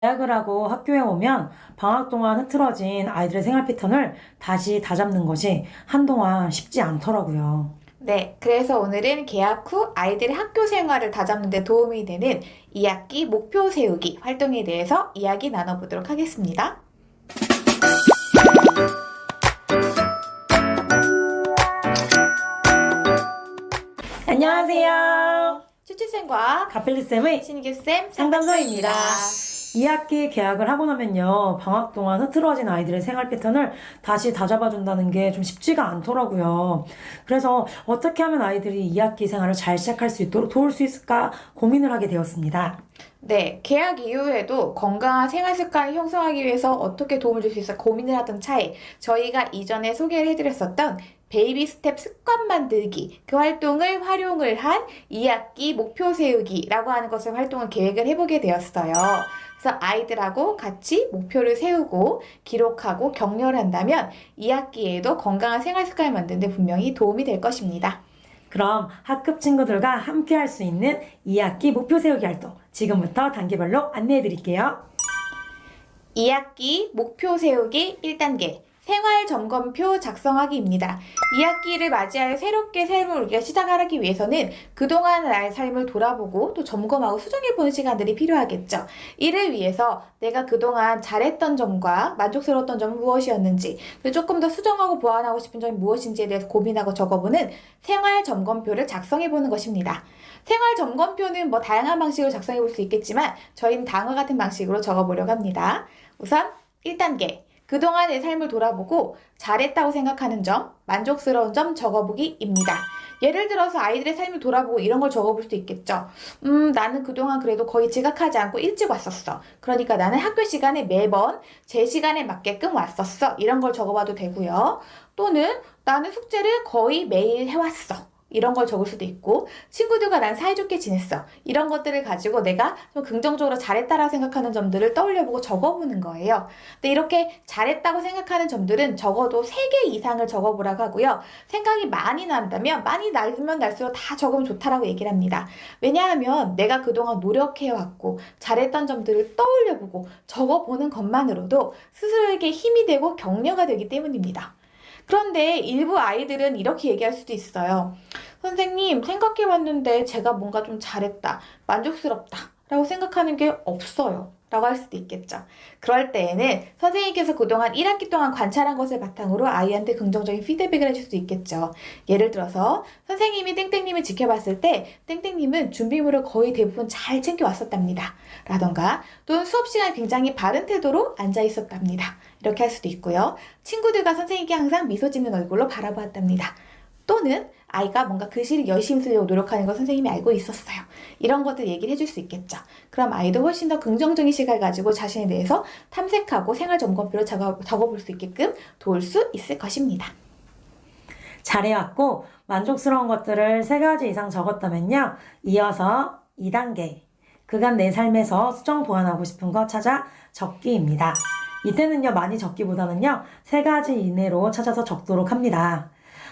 계약을 하고 학교에 오면 방학 동안 흐트러진 아이들의 생활 패턴을 다시 다잡는 것이 한동안 쉽지 않더라고요. 네, 그래서 오늘은 개학 후 아이들의 학교 생활을 다잡는 데 도움이 되는 2학기 목표 세우기 활동에 대해서 이야기 나눠보도록 하겠습니다. 안녕하세요. 쭈쭈쌤과 가필리쌤의 신규쌤 상담소입니다. 2학기 개학을 하고 나면요, 방학 동안 흐트러진 아이들의 생활 패턴을 다시 다잡아준다는 게 좀 쉽지가 않더라고요. 그래서 어떻게 하면 아이들이 2학기 생활을 잘 시작할 수 있도록 도울 수 있을까 고민을 하게 되었습니다. 네, 개학 이후에도 건강한 생활 습관을 형성하기 위해서 어떻게 도움을 줄 수 있어 고민을 하던 차에 저희가 이전에 소개를 해드렸었던 베이비 스텝 습관 만들기 그 활동을 활용을 한 2학기 목표 세우기라고 하는 것을 활동을 계획을 해보게 되었어요. 그래서 아이들하고 같이 목표를 세우고 기록하고 격려를 한다면 2학기에도 건강한 생활 습관을 만드는 데 분명히 도움이 될 것입니다. 그럼 학급 친구들과 함께 할 수 있는 2학기 목표 세우기 활동 지금부터 단계별로 안내해 드릴게요. 2학기 목표 세우기 1단계 생활 점검표 작성하기입니다. 2학기를 맞이하여 새롭게 삶을 우리가 시작하기 위해서는 그동안 나의 삶을 돌아보고 또 점검하고 수정해보는 시간들이 필요하겠죠. 이를 위해서 내가 그동안 잘했던 점과 만족스러웠던 점은 무엇이었는지 또 조금 더 수정하고 보완하고 싶은 점이 무엇인지에 대해서 고민하고 적어보는 생활 점검표를 작성해보는 것입니다. 생활 점검표는 뭐 다양한 방식으로 작성해 볼 수 있겠지만 저희는 다음과 같은 방식으로 적어보려고 합니다. 우선 1단계 그동안 내 삶을 돌아보고 잘했다고 생각하는 점, 만족스러운 점 적어보기입니다. 예를 들어서 아이들의 삶을 돌아보고 이런 걸 적어볼 수도 있겠죠. 나는 그동안 그래도 거의 지각하지 않고 일찍 왔었어. 그러니까 나는 학교 시간에 매번 제 시간에 맞게끔 왔었어. 이런 걸 적어봐도 되고요. 또는 나는 숙제를 거의 매일 해왔어. 이런 걸 적을 수도 있고 친구들과 난 사이좋게 지냈어. 이런 것들을 가지고 내가 좀 긍정적으로 잘했다라고 생각하는 점들을 떠올려보고 적어보는 거예요. 근데 이렇게 잘했다고 생각하는 점들은 적어도 3개 이상을 적어보라고 하고요. 생각이 많이 난다면 많이 날면 날수록 다 적으면 좋다라고 얘기를 합니다. 왜냐하면 내가 그동안 노력해왔고 잘했던 점들을 떠올려보고 적어보는 것만으로도 스스로에게 힘이 되고 격려가 되기 때문입니다. 그런데 일부 아이들은 이렇게 얘기할 수도 있어요. 선생님, 생각해봤는데 제가 뭔가 좀 잘했다, 만족스럽다 라고 생각하는 게 없어요. 라고 할 수도 있겠죠. 그럴 때에는 선생님께서 그동안 1학기 동안 관찰한 것을 바탕으로 아이한테 긍정적인 피드백을 해줄 수 있겠죠. 예를 들어서 선생님이 땡땡님을 지켜봤을 때 땡땡님은 준비물을 거의 대부분 잘 챙겨왔었답니다. 라던가 또는 수업 시간에 굉장히 바른 태도로 앉아 있었답니다. 이렇게 할 수도 있고요. 친구들과 선생님께 항상 미소 짓는 얼굴로 바라보았답니다. 또는 아이가 뭔가 글씨를 열심히 쓰려고 노력하는 걸 선생님이 알고 있었어요. 이런 것들 얘기를 해줄 수 있겠죠. 그럼 아이도 훨씬 더 긍정적인 시각을 가지고 자신에 대해서 탐색하고 생활 점검표를 적어볼 수 있게끔 도울 수 있을 것입니다. 잘해왔고 만족스러운 것들을 3가지 이상 적었다면요, 이어서 2단계 그간 내 삶에서 수정 보완하고 싶은 거 찾아 적기입니다. 이때는요, 많이 적기보다는요 3가지 이내로 찾아서 적도록 합니다.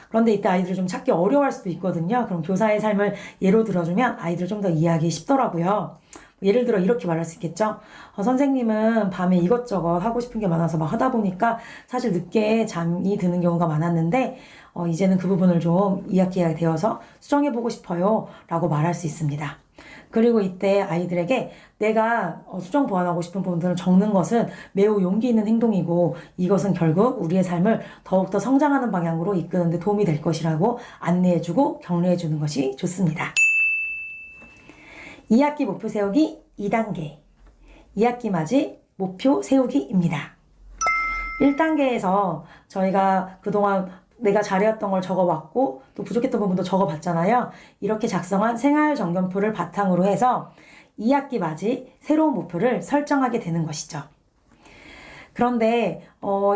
그런데 이때 아이들이 좀 찾기 어려워할 수도 있거든요. 그럼 교사의 삶을 예로 들어주면 아이들 좀 더 이해하기 쉽더라고요. 예를 들어 이렇게 말할 수 있겠죠. 선생님은 밤에 이것저것 하고 싶은 게 많아서 막 하다 보니까 사실 늦게 잠이 드는 경우가 많았는데 이제는 그 부분을 좀 2학기가 되어서 수정해보고 싶어요 라고 말할 수 있습니다. 그리고 이때 아이들에게 내가 수정 보완하고 싶은 부분들을 적는 것은 매우 용기 있는 행동이고 이것은 결국 우리의 삶을 더욱더 성장하는 방향으로 이끄는 데 도움이 될 것이라고 안내해주고 격려해주는 것이 좋습니다. 2학기 목표 세우기 2단계 2학기 맞이 목표 세우기입니다. 1단계에서 저희가 그동안 내가 잘해왔던 걸 적어봤고 또 부족했던 부분도 적어봤잖아요. 이렇게 작성한 생활 점검표를 바탕으로 해서 2학기 맞이 새로운 목표를 설정하게 되는 것이죠. 그런데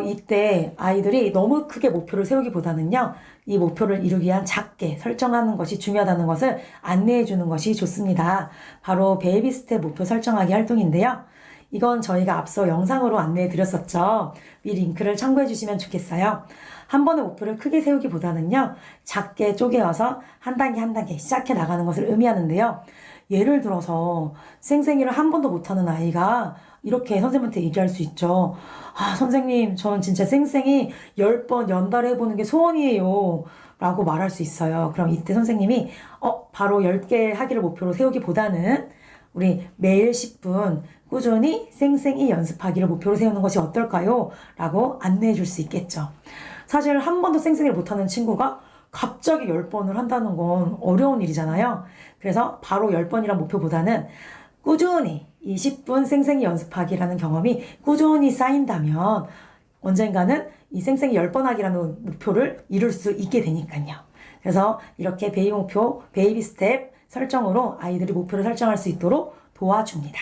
이때 아이들이 너무 크게 목표를 세우기보다는요, 이 목표를 이루기 위한 작게 설정하는 것이 중요하다는 것을 안내해 주는 것이 좋습니다. 바로 베이비 스텝 목표 설정하기 활동인데요. 이건 저희가 앞서 영상으로 안내해 드렸었죠. 이 링크를 참고해 주시면 좋겠어요. 한 번의 목표를 크게 세우기보다는요, 작게 쪼개어서 한 단계 한 단계 시작해 나가는 것을 의미하는데요. 예를 들어서 생생일을 한 번도 못하는 아이가 이렇게 선생님한테 얘기할 수 있죠. 아, 선생님, 저는 진짜 쌩쌩이 10번 연달아 해보는 게 소원이에요. 라고 말할 수 있어요. 그럼 이때 선생님이, 바로 10개 하기를 목표로 세우기보다는 우리 매일 10분 꾸준히 쌩쌩이 연습하기를 목표로 세우는 것이 어떨까요? 라고 안내해 줄 수 있겠죠. 사실 한 번도 쌩쌩이를 못하는 친구가 갑자기 10번을 한다는 건 어려운 일이잖아요. 그래서 바로 10번이란 목표보다는 꾸준히 20분 쌩쌩이 연습하기라는 경험이 꾸준히 쌓인다면 언젠가는 이 쌩쌩이 10번 하기라는 목표를 이룰 수 있게 되니까요. 그래서 이렇게 베이비 목표, 베이비 스텝 설정으로 아이들이 목표를 설정할 수 있도록 도와줍니다.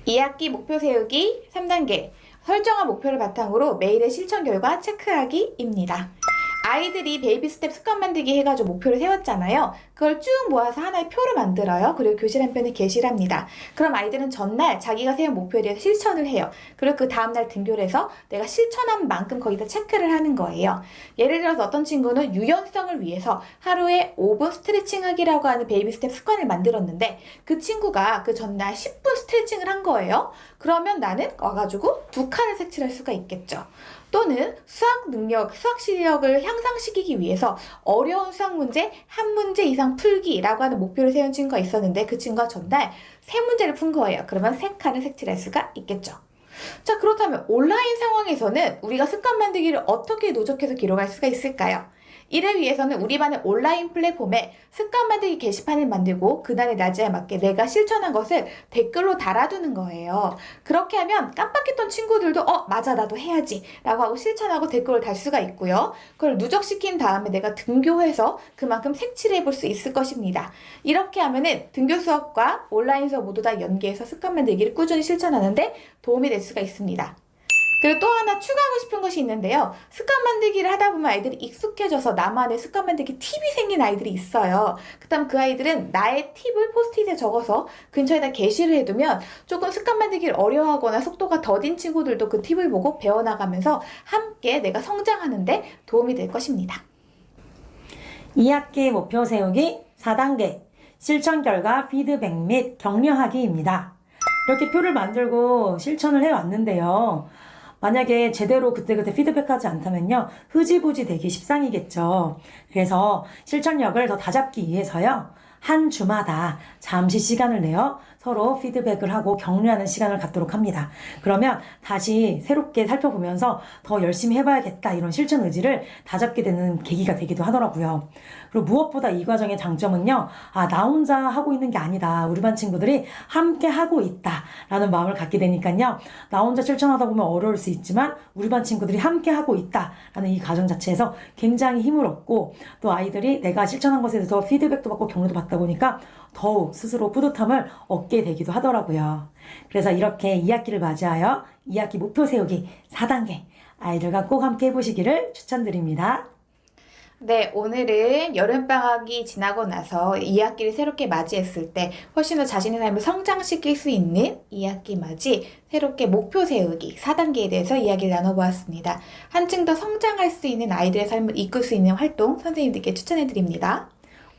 2학기 목표 세우기 3단계. 설정한 목표를 바탕으로 매일의 실천 결과 체크하기입니다. 아이들이 베이비 스텝 습관 만들기 해가지고 목표를 세웠잖아요. 그걸 쭉 모아서 하나의 표를 만들어요. 그리고 교실 한 편에 게시를 합니다. 그럼 아이들은 전날 자기가 세운 목표에 대해서 실천을 해요. 그리고 그 다음날 등교를 해서 내가 실천한 만큼 거기다 체크를 하는 거예요. 예를 들어서 어떤 친구는 유연성을 위해서 하루에 5분 스트레칭 하기라고 하는 베이비 스텝 습관을 만들었는데 그 친구가 그 전날 10분 스트레칭을 한 거예요. 그러면 나는 와가지고 2칸을 색칠할 수가 있겠죠. 또는 수학 능력, 수학 실력을 향상시키기 위해서 어려운 수학 문제 한 문제 이상 풀기라고 하는 목표를 세운 친구가 있었는데 그 친구가 전날 3문제를 푼 거예요. 그러면 3칸을 색칠할 수가 있겠죠. 자, 그렇다면 온라인 상황에서는 우리가 습관 만들기를 어떻게 누적해서 기록할 수가 있을까요? 이를 위해서는 우리 반의 온라인 플랫폼에 습관 만들기 게시판을 만들고 그날의 낮에 맞게 내가 실천한 것을 댓글로 달아두는 거예요. 그렇게 하면 깜빡했던 친구들도 맞아 나도 해야지 라고 하고 실천하고 댓글을 달 수가 있고요. 그걸 누적시킨 다음에 내가 등교해서 그만큼 색칠해 볼 수 있을 것입니다. 이렇게 하면은 등교 수업과 온라인 수업 모두 다 연계해서 습관 만들기를 꾸준히 실천하는데 도움이 될 수가 있습니다. 그리고 또 하나 추가하고 싶은 것이 있는데요. 습관 만들기를 하다 보면 아이들이 익숙해져서 나만의 습관 만들기 팁이 생긴 아이들이 있어요. 그다음 그 아이들은 나의 팁을 포스트잇에 적어서 근처에다 게시를 해두면 조금 습관 만들기를 어려워하거나 속도가 더딘 친구들도 그 팁을 보고 배워나가면서 함께 내가 성장하는데 도움이 될 것입니다. 2학기 목표 세우기 4단계 실천 결과 피드백 및 격려하기입니다. 이렇게 표를 만들고 실천을 해왔는데요. 만약에 제대로 그때그때 피드백하지 않다면요. 흐지부지 되기 십상이겠죠. 그래서 실천력을 더 다잡기 위해서요. 한 주마다 잠시 시간을 내어 서로 피드백을 하고 격려하는 시간을 갖도록 합니다. 그러면 다시 새롭게 살펴보면서 더 열심히 해봐야겠다 이런 실천 의지를 다잡게 되는 계기가 되기도 하더라고요. 그리고 무엇보다 이 과정의 장점은요. 나 혼자 하고 있는 게 아니다. 우리 반 친구들이 함께 하고 있다라는 마음을 갖게 되니까요. 나 혼자 실천하다 보면 어려울 수 있지만 우리 반 친구들이 함께 하고 있다라는 이 과정 자체에서 굉장히 힘을 얻고 또 아이들이 내가 실천한 것에 대해서 피드백도 받고 격려도 받다 보니까 더욱 스스로 뿌듯함을 얻게 되기도 하더라고요. 그래서 이렇게 2학기를 맞이하여 2학기 목표 세우기 4단계 아이들과 꼭 함께 해보시기를 추천드립니다. 네, 오늘은 여름방학이 지나고 나서 2학기를 새롭게 맞이했을 때 훨씬 더 자신의 삶을 성장시킬 수 있는 2학기 맞이 새롭게 목표 세우기 4단계에 대해서 이야기를 나눠보았습니다. 한층 더 성장할 수 있는 아이들의 삶을 이끌 수 있는 활동 선생님들께 추천해드립니다.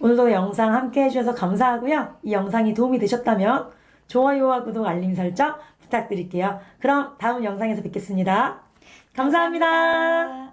오늘도 영상 함께 해주셔서 감사하고요. 이 영상이 도움이 되셨다면 좋아요와 구독, 알림 설정 부탁드릴게요. 그럼 다음 영상에서 뵙겠습니다. 감사합니다.